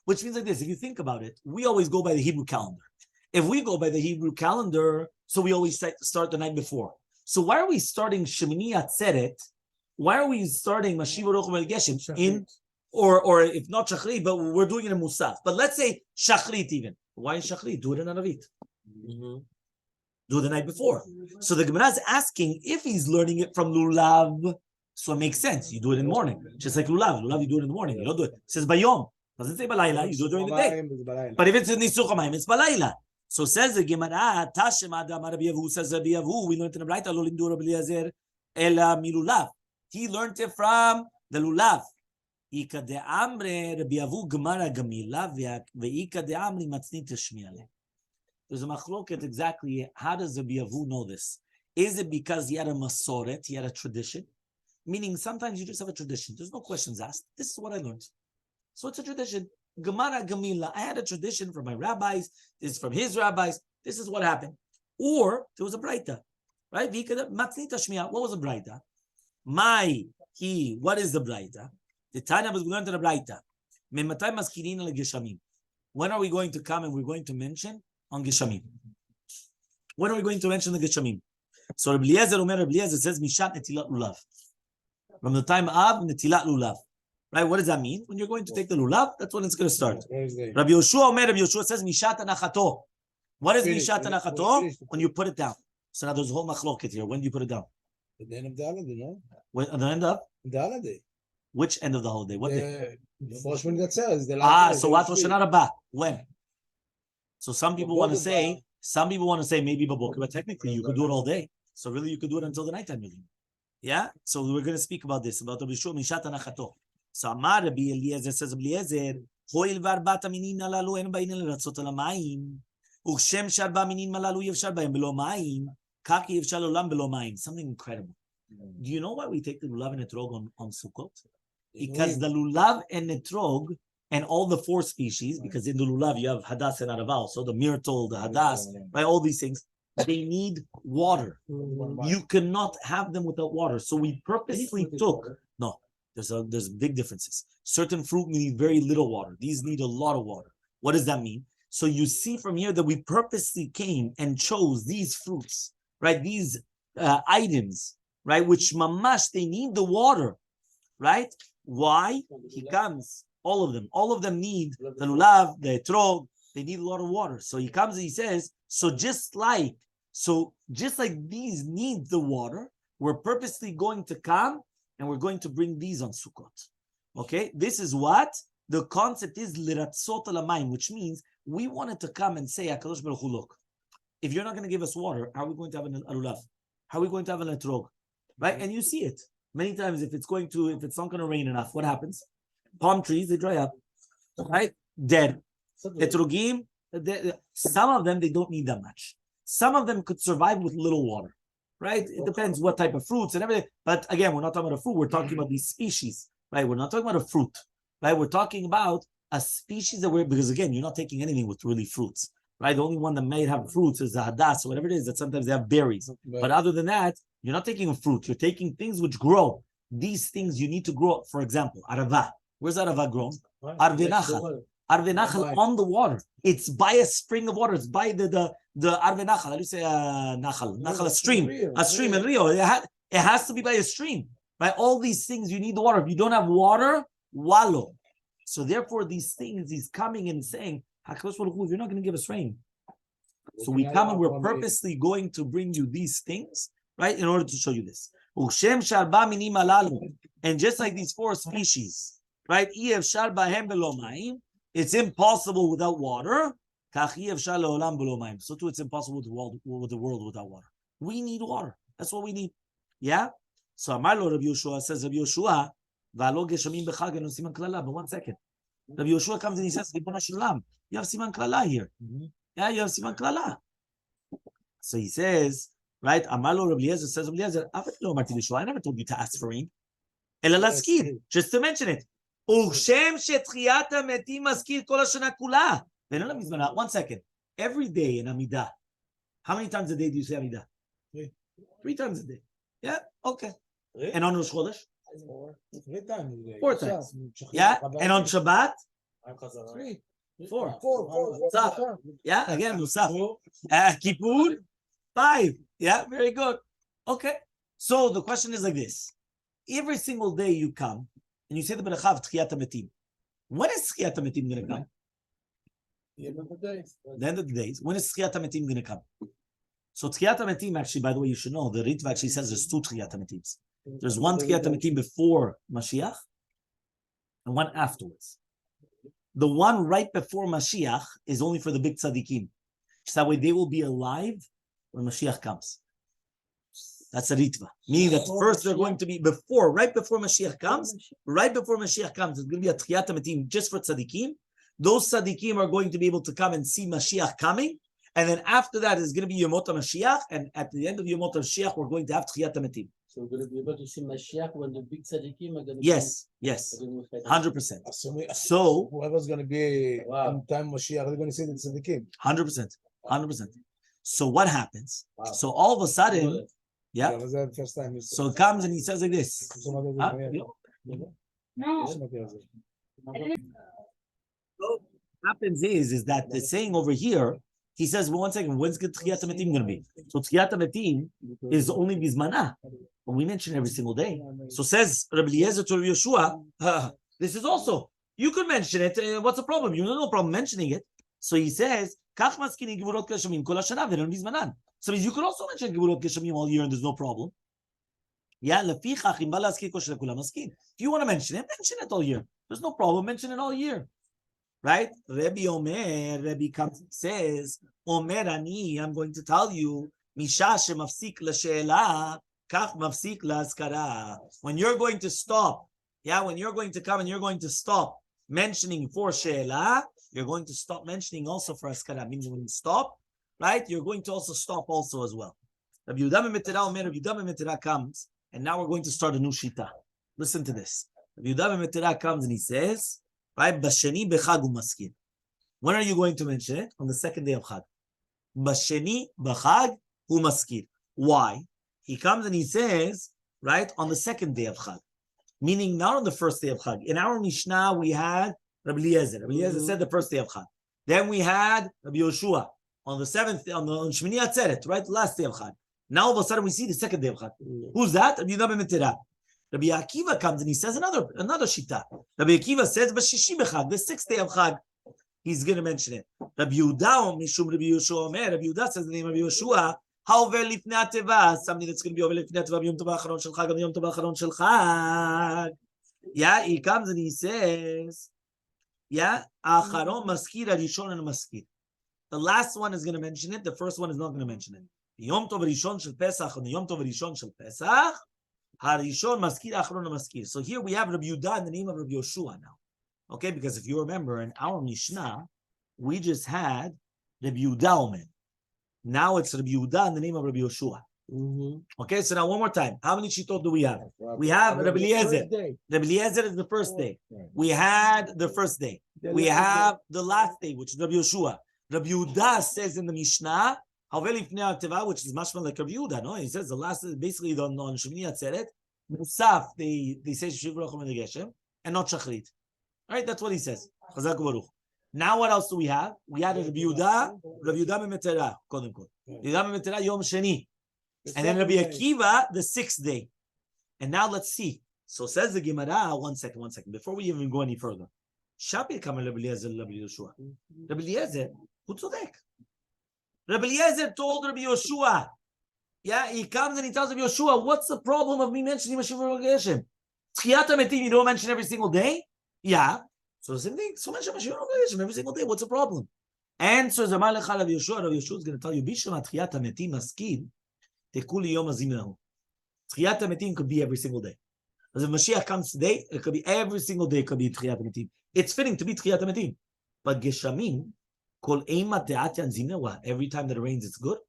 Which means like this, if you think about it, we always go by the Hebrew calendar. If we go by the Hebrew calendar, so we always start the night before. So why are we starting Shemini Atzeret? Why are we starting Mashiv Baruch Hu Geshem in or if not shachrit, but we're doing it in musaf. But let's say shachrit even. Why in shachrit? Do it in aravit. Do it the night before. So the Gemara is asking if he's learning it from lulav. So it makes sense. You do it in the morning, just like lulav. Lulav, you do it in the morning. You don't do it. It says bayom. Doesn't say balayla. You do it during the day. But if it's in nisuch hamayim, it's balayla. So says the Gemara, Tashem Adam Rabbi Yavu, says Rabbi Yavu, we learned in the Braita, Lo limdu Rabbi Eliezer ela milulav. He learned it from the lulav. Ika de amre Rabbi Yavu Gemara Gamila ve'ika de amri matznit teshmiale. There's a machloket exactly. How does Rabbi Yavu know this? Is it because he had a masoret, he had a tradition? Meaning sometimes you just have a tradition. There's no questions asked. This is what I learned. So it's a tradition. Gemara Gamila. I had a tradition from my rabbis. This is from his rabbis. This is what happened. Or there was a braita, right? Matznit teshmiale. What was a braita? What is the braita? The Tanya was going to the Braita. When are we going to come and we're going to mention on Geshamim? When are we going to mention the Geshamim? So Rabbi Eliezer says Mishat Netilat Lulav. From the time of Netilat Lulav. Right? What does that mean? When you're going to take the Lulav, that's when it's going to start. Rabbi Yoshua says Mishat Anachato. What is Mishat Anachato? When you put it down. So now there's a whole machloket here. When do you put it down? At the end of the holiday, no? At the end of? The holiday. Which end of the holiday? What day? The first one that says the last day. So what Rosh Hashanah Rabbah? When? So some people want to say maybe Baboker, but technically you could do it all day. So really you could do it until the nighttime. Yeah? So we're going to speak about this, about Rabbi Yeshua Mishat Anachato. So Amar Rabbi Eliezer says Rabbi Eliezer, Hoil varbat aminin alalu en bainin leratzot al hamayim. Ukshem sharba aminin malalu yevshar baim belo mayim. Kaki yevshar olam belo mayim. Something incredible. Do you know why we take the lulav and etrog on Sukkot? Because the lulav and etrog and all the four species, because in the lulav you have hadas and araval, so the myrtle, the hadas, right? All these things, they need water. You cannot have them without water. So we purposely took. No, there's big differences. Certain fruit need very little water. These need a lot of water. What does that mean? So you see from here that we purposely came and chose these fruits, right? These items. Right, which mamash, they need the water, right? Why? He comes, all of them need the lulav, the etrog, they need a lot of water. So he comes and he says, just like these need the water, we're purposely going to come and we're going to bring these on Sukkot. Okay, this is what the concept is, liratzot al hamayim, which means we wanted to come and say, HaKadosh Baruch Hu, look, if you're not going to give us water, how are we going to have a lulav? How are we going to have an etrog? Right, and you see it many times. If it's not going to rain enough, what happens? Palm trees, they dry up, right? Dead. Etrogim, some of them they don't need that much. Some of them could survive with little water, right? It depends what type of fruits and everything. But again, we're not talking about a fruit. We're talking about these species, right? We're not talking about a fruit, right? We're talking about a species because again, you're not taking anything with really fruits, right? The only one that may have fruits is the hadas or whatever it is that sometimes they have berries. But other than that, you're not taking a fruit. You're taking things which grow. These things you need to grow. For example, arava. Where's arava grown? Arve nachal. Arve nachal on the water. It's by a spring of water. It's by the arve nachal. How do you say nachal? Nachal, a stream. A stream in Rio. It has to be by a stream. Right? All these things, you need the water. If you don't have water, wallow. So therefore, these things, he's coming and saying, HaKadosh Baruch Hu, you're not going to give us rain. So we come and we're purposely going to bring you these things, right, in order to show you this. And just like these four species, right, it's impossible without water. So too, it's impossible with the world without water. We need water. That's what we need. Yeah? So Amar lo Rabbi Yoshua, says Rabbi Yoshua, but 1 second. Rabbi Yoshua comes and he says, Shalom, you have siman klala here. Yeah, you have siman klala. So he says, right? Amalo Rabbi Eliezer says, Rabbi Eliezer, I never told you to ask for rain. Just to mention it. 1 second. Every day in Amidah, how many times a day do you say Amidah? 3 times a day. Yeah, okay. And on Rosh Chodesh? 4 times. Yeah, and on Shabbat? 4. Musaf. Yeah, again, Musaf. Kippur? 5. Yeah, very good. Okay. So the question is like this. Every single day you come and you say the bracha of Tchiyat HaMetim. When is Tchiyat HaMetim going to come? The end of the days. The end of the days. When is Tchiyat HaMetim going to come? So Tchiyat HaMetim, actually, by the way, you should know, the Ritva actually says there's 2 Tchiyat HaMetims. There's one Tchiyat HaMetim before Mashiach and one afterwards. The one right before Mashiach is only for the big tzaddikim. So that way they will be alive when Mashiach comes. That's a Ritva. Meaning that first they're going to be right before Mashiach comes, it's going to be a Tchiyat HaMetim just for tzaddikim. Those tzaddikim are going to be able to come and see Mashiach coming. And then after that is going to be Yomot HaMashiach. And at the end of Yomot HaMashiach, we're going to have Tchiyat HaMetim. So we're going to be able to see Mashiach when the big tzaddikim are going to Yes. 100%. So whoever's going to be in time Mashiach, they're going to see the tzaddikim. 100%. So what happens? Wow. So all of a sudden, Yeah, was that the first time you so it comes and he says like this. Huh? No. So what happens is that the saying over here, he says, well, 1 second, when's Tchiyat HaMetim going to be? So Tchiyat HaMetim is only Bizmana. But we mention every single day. So says Rabbi Eliezer to Rabbi Yeshua, this is also, you could mention it. What's the problem? You have no problem mentioning it. So he says, Kach maskini gevurot keshamim kol hashana v'non bizmanan. So you could also mention gevurot keshamim all year and there's no problem. Yeah, lefichach im ba laskir kol shekula maskin. If you want to mention it all year. There's no problem. Mention it all year. Right? Rabbi comes and says, Omer ani, I'm going to tell you, Misha shemafsik l'she'ela, kach mafsik la'azkara. When you're going to stop, when you're going to come and you're going to stop mentioning for she'ela, you're going to stop mentioning also for azkara. Means when you stop, right? You're going to also stop also as well. Rabbi Yehuda comes, and now we're going to start a new shita. Listen to this. Rabbi Yehuda comes and he says, right? Basheni bechag umaskir. When are you going to mention it? On the second day of Chag. Basheni bechag umaskir. Why? He comes and he says, right, on the second day of Chag. Meaning not on the first day of Chag. In our Mishnah, we had Rabbi Eliezer. Rabbi Eliezer said the first day of Chag. Then we had Rabbi Yoshua on the seventh, on Shmini Atzeret, right, the last day of Chag. Now all of a sudden we see the second day of Chag. Who's that? Rabbi Yehuda ben Metirah. Rabbi Akiva comes and he says another shita. Rabbi Akiva says, "B'shishi b'chag, the 6th day of Chag." He's going to mention it. Rabbi Yehuda, Mishum Rabbi Yoshua Omer. Rabbi Yehuda says the name of Rabbi Yoshua. Ha'over lifnei ateva, something that's going to be over lifnei ateva b'yom tov ha'acharon shel Chag, b'yom tov ha'acharon shel Chag. Yeah, he comes and he says, Acharon maskir harishon and maskir. The last one is going to mention it. The first one is not going to mention it. Yom tov harishon shel Pesach and Yom tov harishon shel Pesach. Harishon maskir acharon maskir. So here we have Rabbi Yehuda in the name of Rabbi Yoshua now. Okay, because if you remember in our Mishnah, we just had Rabbi Yehuda Omer. Now it's Rabbi Yehuda in the name of Rabbi Yoshua. Okay, so now one more time. How many shitot do we have? We have Rabbi Eliezer. Rabbi Eliezer is the first day. We had the first day. We have the last day, which is Rabbi Yoshua. Rabbi Yehuda says in the Mishnah, which is much more like Rabbi Yehuda, no? He says the last is basically on Shemini Atzeret. Musaf, they say Shiv Rachom and Geshem, and not Shachrit. All right, that's what he says. Chazak Baruch. Now what else do we have? We had Rabbi Yehuda ben Metirah, Kodem Kol. Yehuda ben Metirah Yom Sheni. And then Rabbi Akiva, the 6th day. And now let's see. So says the Gemara, one second, before we even go any further. Shapi Kamer Rabbi Eliezer, Rabbi Yoshua. Rabbi Eliezer, who tzodek? Rabbi Eliezer told Rabbi Yoshua, he comes and he tells Rabbi Yoshua, what's the problem of me mentioning Mashiach Geshem? Tchiyat HaMetim, you don't mention every single day? Yeah. So the same thing. So mention Mashiach Geshem every single day. What's the problem? And so Elmaleh Rabbi Yeshua is going to tell you, Bishlam Tchiyat HaMetim Maskid, Tekuli Yom Azim. Tchiyat HaMetim could be every single day. As if Mashiach comes today, it could be every single day. It could be Tchiyat HaMetim. It's fitting to be Tchiyat HaMetim, but Geshamim, Kol Eima Te'at Yanzimnewa. Every time that it rains, it's good.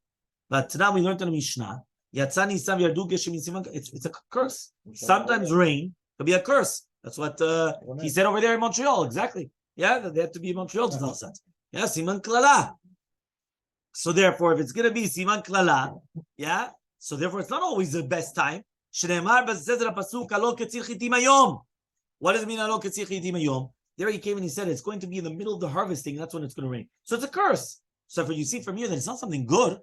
But now we learned in the Mishnah, Yatzani Sam Yardu Geshem Siman. It's a curse. Sometimes rain could be a curse. That's what he said over there in Montreal. Exactly. Yeah, that they have to be in Montreal to tell us that. Yeah, Siman Klala. So therefore, if it's going to be Siman Klala, so therefore it's not always the best time. Shneimar b'zezer ha'pasuk alo ketzir chitim hayom. What does it mean alo ketzir chitim hayom? There he came and he said it's going to be in the middle of the harvesting. That's when it's going to rain. So it's a curse. So if you see from here that it's not something good,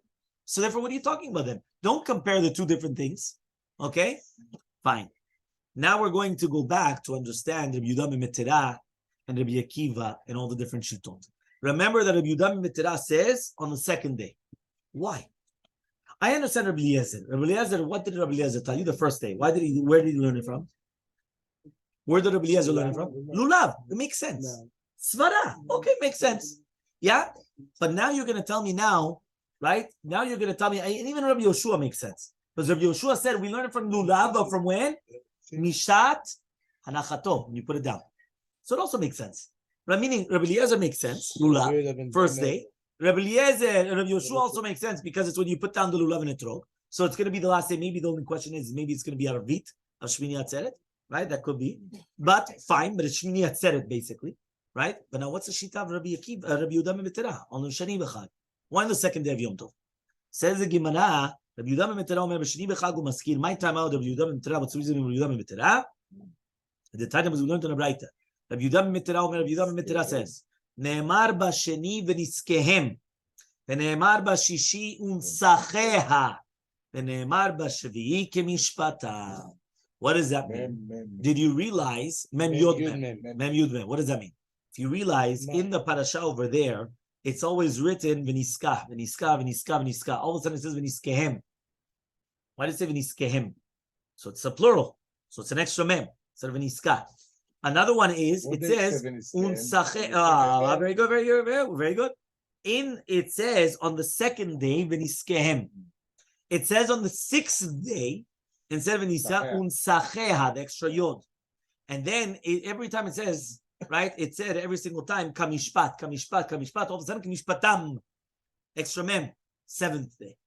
so therefore what are you talking about then? Don't compare the two different things. Okay? Fine. Now we're going to go back to understand Rabbi Yehuda ben Meterah and Rabbi Akiva and all the different shittot. Remember that Rabbi Yehuda ben Meterah says on the second day. Why? I understand Rabbi Eliezer. Rabbi Eliezer, what did Rabbi Eliezer tell you the first day? Where did he learn it from? Where did Rabbi Eliezer learn it from? Lulav. It makes sense. Svara. Okay, makes sense. Yeah? But now you're going to tell me now, right? Now you're going to tell me, and even Rabbi Yoshua makes sense. Because Rabbi Yoshua said we learn it from Lulav, but from when? Mishat Hanachato. You put it down. So it also makes sense. Meaning Rabbi Eliezer makes sense. Lulav, first day. Rabbi Eliezer and Rabbi Yoshua also makes sense because it's when you put down the lulav and etrog. So it's going to be the last day. Maybe the only question is maybe it's going to be Arvit of Shmini Atzeret, right? That could be, but fine. But it's Shmini Atzeret basically, right? But now what's the shita of Rabbi Yehuda ben Meterah on the Shani B'Chag? Why on the second day of Yom Tov? Says the Gemara, Rabbi Yehuda ben Meterah Omer B'Shani B'Chag u'maskir. My time out Rabbi Yehuda ben Meterah, but Rabbi Yehuda ben Meterah. The time was learned on the Braita. Rabbi Yehuda ben Meterah Omer Rabbi Yehuda ben Meterah says. נאמר בשני ונזכיהם, ונאמר בשישי ונצחיה, ונאמר בשביעי כמשפטה. What does that mean? Did you realize? Mem Yod Mem. What does that mean? If you realize in the parasha over there, it's always written v'niskah, v'niskah, v'niskah, v'niskah. All of a sudden it says v'niskehem. Why does it say v'niskehem? So it's a plural. So it's an extra mem. Instead of v'niskah. Another one is, it says, very good, very good, very good. It says on the second day, v'niskehem. It says on the sixth day, instead of v'niskehem, unsacheha, the extra yod. And then every time it says, right, it said every single time, kamishpat, kamishpat, kamishpat, all of a sudden, kamishpatam, extra mem, seventh day.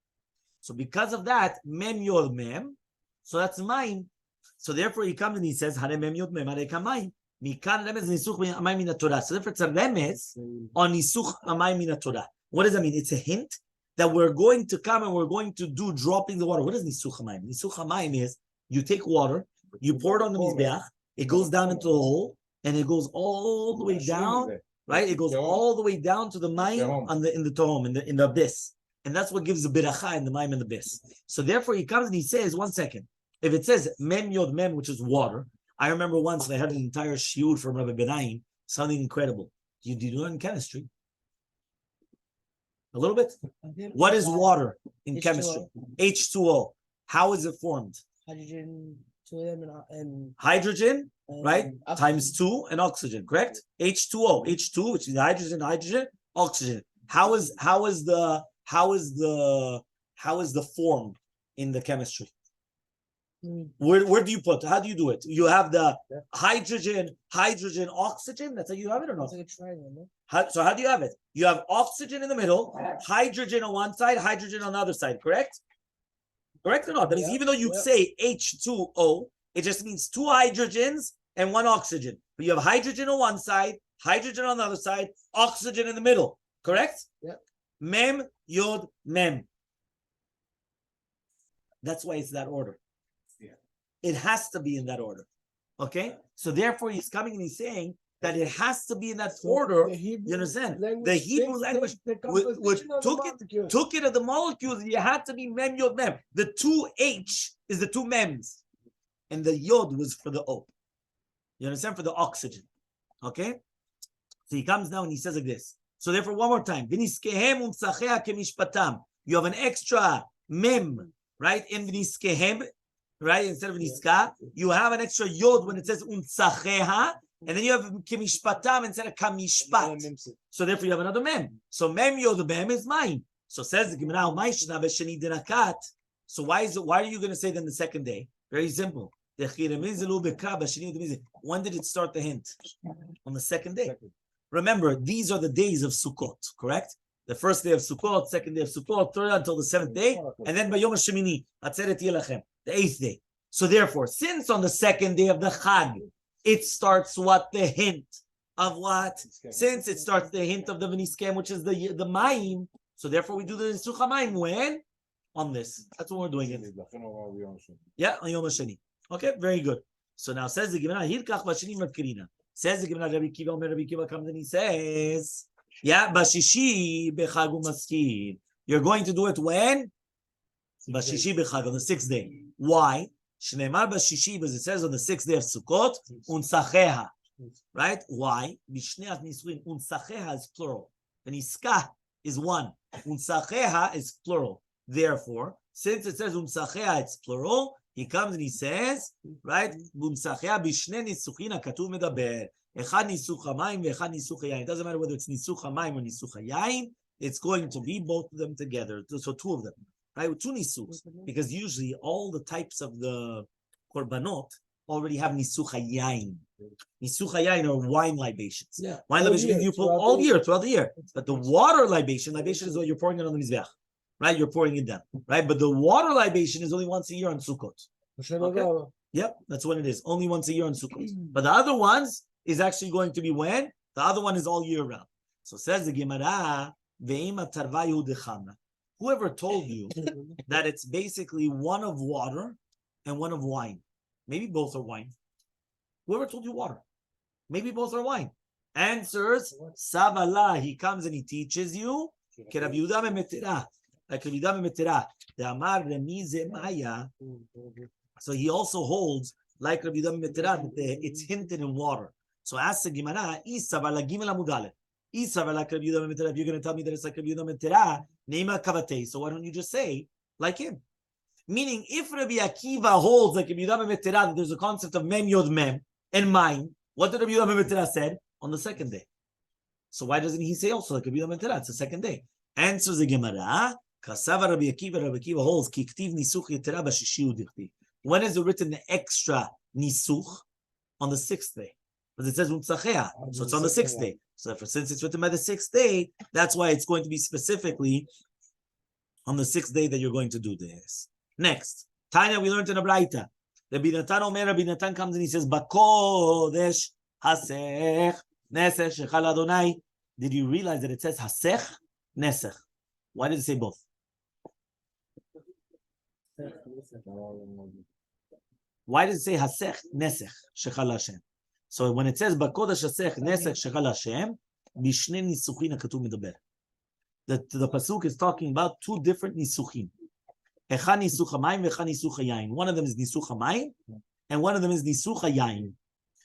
So because of that, mem yod mem, so that's mine. So therefore he comes and he says, Hare mem yod mem, hare kamayim. Mikan remez nisuch amayim min Torah. So therefore it's a remez on nisuch amayim min Torah. What does that mean? It's a hint that we're going to come and we're going to do dropping the water. What is nisuch amayim? Nisuch amayim is you take water, you pour it on the mizbeach, it goes down into the hole, and it goes all the way down, right? It goes all the way down to the mayim in the tohom, in the abyss. And that's what gives the beracha in the mayim and the abyss. So therefore he comes and he says, 1 second. If it says mem yod mem, which is water, I remember once I had an entire shiur from Rabbi Benaim, something incredible. Did you learn chemistry? A little bit? What is water in H2O. Chemistry? H2O. How is it formed? Hydrogen, 2 of them, and hydrogen, right? Oxygen. Times 2 and oxygen, correct? H2O. H2, which is hydrogen, oxygen. How is the form in the chemistry? Where do you put? How do you do it? You have the hydrogen, oxygen. That's how you have it, or not? It's like a triangle, no? So how do you have it? You have oxygen in the middle, hydrogen on one side, hydrogen on the other side. Correct? Correct or not? That means even though you say H2O, it just means 2 hydrogens and 1 oxygen. But you have hydrogen on one side, hydrogen on the other side, oxygen in the middle. Correct? Yeah. Mem, yod, mem. That's why it's that order. It has to be in that order. Okay? So therefore he's coming and he's saying that it has to be in that order. You understand? The Hebrew language which took it at the molecules, you had to be mem yod mem. The 2H is the 2 mems. And the yod was for the O. You understand? For the oxygen. Okay? So he comes now and he says like this. So therefore, one more time. You have an extra mem, right? In v'niskehem, right? Instead of v'niska, you have an extra yod when it says unsacheha, and then you have kemishpatam instead of kamishpat. So therefore, you have another mem. So mem yod mem is mine. So says the Gemara, so why are you going to say then the second day? Very simple. When did it start the hint? On the second day. Remember, these are the days of Sukkot, correct? The first day of Sukkot, second day of Sukkot, third until the 7th day, and then by Yom HaShemini, Atzeret Yelachem, the 8th day. So therefore, since on the second day of the Chag, it starts what? The hint of what? Since it starts the hint of the V'niskem, which is the Mayim, so therefore we do the Nisuch HaMayim when? On this. That's what we're doing it. Yeah, on Yom HaSheni. Okay, very good. So now says the Gemara, Hirkach Vashini Matkirina. Says the Gemara, Rabbi Kiva comes and he says, yeah, Bashishi Bechag Umaskir. You're going to do it when? Bashishi Bechag, on the 6th day. Why? Shneimar b'shishi, because it says on the 6th day of Sukkot, unsacheha. Right? Why? B'shneas nisuin, unsacheha is plural. And iska is one. Unsacheha is plural. Therefore, since it says unsacheha, it's plural, he comes and he says, right? Unsacheha b'shne nisuchin hakatuv medaber. Echad nisuch hamayim ve'echad nisuch hayayin. It doesn't matter whether it's nisuch hamayim or nisuch hayayin. It's going to be both of them together. So two of them. Right, with two nisuchs, because usually all the types of the korbanot already have nisuch hayayin. Nisuch hayayin are wine libations. Yeah. Wine libations you pull all year, throughout the year. But the water libation is what you're pouring it on the mizbeach. Right, you're pouring it down. Right, but the water libation is only once a year on Sukkot. Okay? Yep, that's what it is. Only once a year on Sukkot. But the other ones is actually going to be when? The other one is all year round. So says the Gemara, ve'ima tarvayu dechamna. Whoever told you that it's basically one of water and one of wine, maybe both are wine. Whoever told you water, maybe both are wine. Answers, Savala, he comes and he teaches you, like Rabbi Yehuda memetera, the Amar remize maya. So he also holds, like Rabbi Yehuda memetera, that it's hinted in water. So ask the Gemara, Savala gimel amudale. If you're going to tell me that it's like Rabbi Yehuda Mentera, Neima Kavatei. So why don't you just say like him? Meaning, if Rabbi Akiva holds like Rabbi Yehuda Mentera, that there's a concept of Mem Yod Mem and Mine, what did Rabbi Yehuda Mentera said on the second day? So why doesn't he say also like Rabbi Yehuda Mentera? It's the second day. Answers the Gemara. Kasava Rabbi Akiva holds Kiktiv Nisuch Yetera b'Shishi Udirti. When is it written the extra Nisuch? On the 6th day. Because it says Untzachea, so it's on the 6th day. So since it's written by the 6th day, that's why it's going to be specifically on the 6th day that you're going to do this. Next, Tanya, we learned in a Braita. Rabbi Natan comes and he says, Bakodesh Hasech Nesech Shechal Adonai. Did you realize that it says Hasech Nesech? Why did it say both? Why does it say Hasech Nesech Shechal Hashem? So when it says Bakodesh Hasech Nesech Shechal Hashem, Bishne Nisuchin HaKatuv Medaber. The pasuk is talking about two different nisuchim. Echad nisuch hamayim ve'echad nisuch hayayin. One of them is nisuch hamayim, and one of them is nisuch hayayin.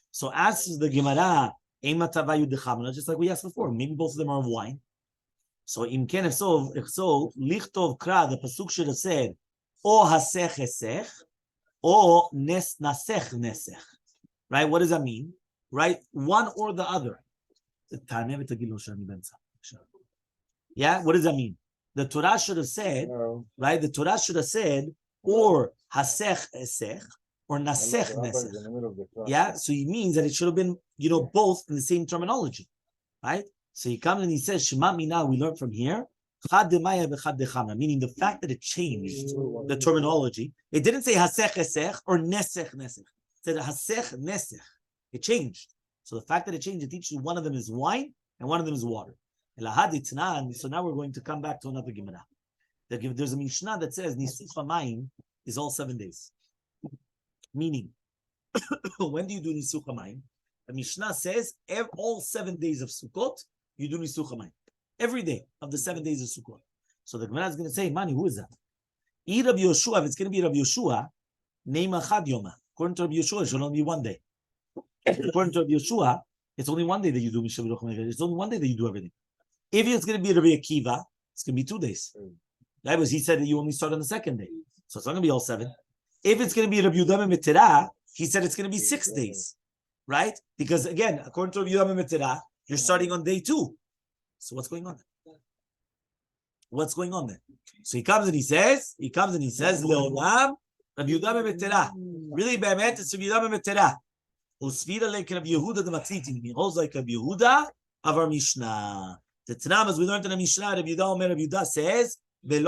So as the Gemara, Eima Tavayu Dechamna, just like we asked before, maybe both of them are of wine. So imken if so, lichtov kra, the pasuk should have said, O hasech hesech, or nes nasech nesech. Right? What does that mean? Right? One or the other. Yeah? What does that mean? The Torah should have said, right? The Torah should have said, or hasech esech, or nasech nesech. Yeah? So it means that it should have been, both in the same terminology. Right? So he comes and he says, Shema mina, we learn from here, meaning the fact that it changed the terminology. It didn't say hasech esech or nesech nesech. It said hasech nesech. It changed. So the fact that it changed, it teaches you one of them is wine and one of them is water. So now we're going to come back to another Gemara. There's a Mishnah that says Nisuch HaMayim is all 7 days. Meaning, when do you do Nisuch HaMayim? The Mishnah says all 7 days of Sukkot, you do Nisuch HaMayim. Every day of the 7 days of Sukkot. So the Gemara is going to say, Mani, who is that? Rabbi Yoshua, if it's going to be Rabbi Yoshua, Neima Chad Yoma. According to Rabbi Yoshua, it should only be 1 day. According to Rabbi Yoshua, it's only 1 day that you do Mishnah B'Roch HaMeged. It's only 1 day that you do everything. If it's going to be Rabbi Akiva, it's going to be 2 days. That was, he said that you only start on the 2nd day. So it's not going to be all 7. If it's going to be Rabbi Yehuda Memetera, he said it's going to be 6 days. Right? Because again, according to Rabbi Yehuda Memetera, you're starting on day 2. So what's going on there? What's going on there? So he comes and he says, Leolam, Rabbi Yehuda Memetera. Really, Be'emet, it's Rabbi Yehuda Memetera. Usvira like Rabbi Yehuda the Matzitin. He holds like Rabbi Yehuda of our Mishnah. The Tanam, as we learned in the Mishnah, Rabbi Yehuda says, they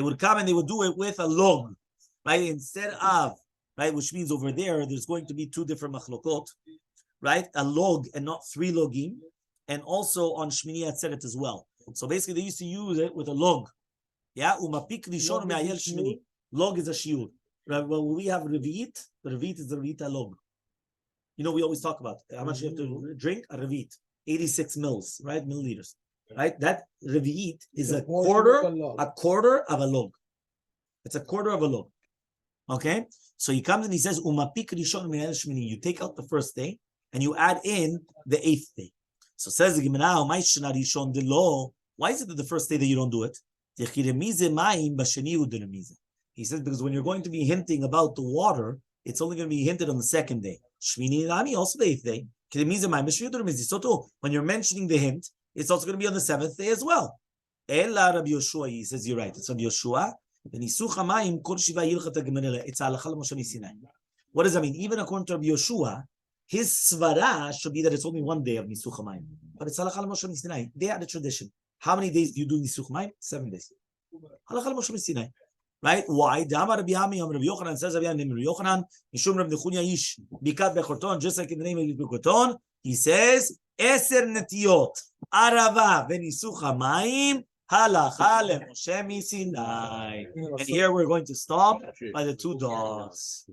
would come and they would do it with a log, right? Instead of, right, which means over there's going to be 2 different machlokot, right? A log and not 3 logim, and also on Shmini Atzeret as well. So basically, they used to use it with a log. Yeah, umapik rishon me'ayel Shmini. Log is a shiur. Well, we have Revit. The Revit is the Revita log. We always talk about how much you have to drink a Revit. 86 mils, right? Milliliters. Right? That Revit is a quarter of a log. It's a quarter of a log. Okay, so he comes and he says, "Umapik rishon min shmini." You take out the first day and you add in the 8th day. So says the Gemara, why is it that the first day that you don't do it? He says because when you're going to be hinting about the water, it's only going to be hinted on the 2nd day. Shmini nami, also the 8th day. So too, when you're mentioning the hint, it's also going to be on the 7th day as well. Ella Rabbi Yoshua, he says you're right. It's Rabbi Yoshua. It's what does that mean? Even according to Rabbi Yoshua, his svara should be that it's only 1 day of Nisuch HaMayim. But it's Halakha Moshe Sinai. They are the tradition. How many days do you do Nisuch HaMayim? 7 days. Halakha Moshe Sinai. Right? Why? Dama Rabbi Hami, Rabbi Yochanan says Rabbi Yochanan, Mishum Rabbi Nechunya Ish, Bikat Bechorton, just like in the name of Bechorton, he says, Eser Netiyot, Arava, Venisuch HaMayim, Halakha Moshe Sinai. And here we're going to stop by the 2 dogs.